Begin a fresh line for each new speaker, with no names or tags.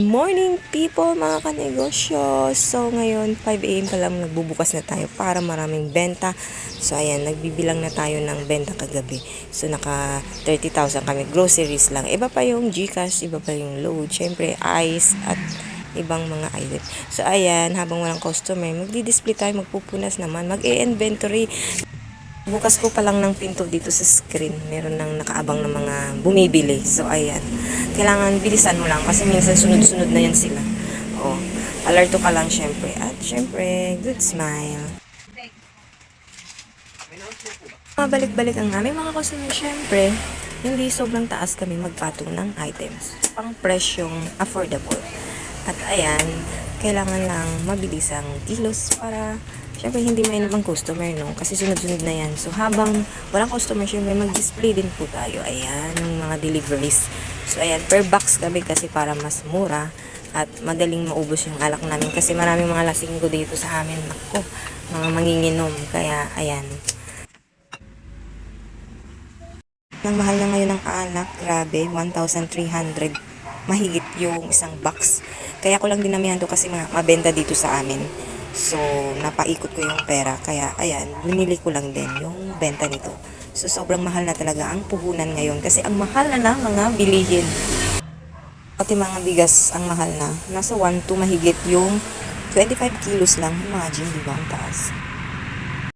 Morning people mga kanegosyo. So ngayon 5 AM pa lang nagbubukas na tayo para maraming benta. So ayan, nagbibilang na tayo ng benta kagabi. So naka 30,000 kami, groceries lang. Iba pa yung GCash, iba pa yung load. Syempre ice at ibang mga item. So ayan, habang walang customer, magdi-display tayo, magpupunas naman, mag-e-inventory. Bukas ko pa lang ng pinto dito sa screen. Meron nang nakaabang ng mga bumibili. So, ayan. Kailangan bilisan mo lang kasi minsan sunod-sunod na yan sila. Oh, alerto ka lang syempre. At syempre, good smile. Mabalik-balik ang aming mga customer. Syempre, hindi sobrang taas kami magpatong ng items. Pang presyong affordable. At ayan, kailangan lang mabilis ang kilos para syempre hindi mainip ang customer, no? Kasi sunod-sunod na yan. So habang walang customer, syempre mag-display din po tayo. Ayan, yung mga deliveries. So ayan, per box kami kasi para mas mura at madaling maubos yung alak namin. Kasi maraming mga lasinggo dito sa amin. Ako, mga manginginom. Kaya ayan. Ang mahal na ngayon ng alak, grabe, 1,300 mahigit yung isang box. Kaya ko lang dinamihan to kasi mabenta dito sa amin. So, napaikot ko yung pera. Kaya, ayan, binili ko lang din yung benta nito. So, sobrang mahal na talaga ang puhunan ngayon kasi ang mahal na ng mga bilihin. Pati mga bigas ang mahal na. Nasa 1,2 mahigit yung 25 kilos lang. Imagine, di ba? Ang taas.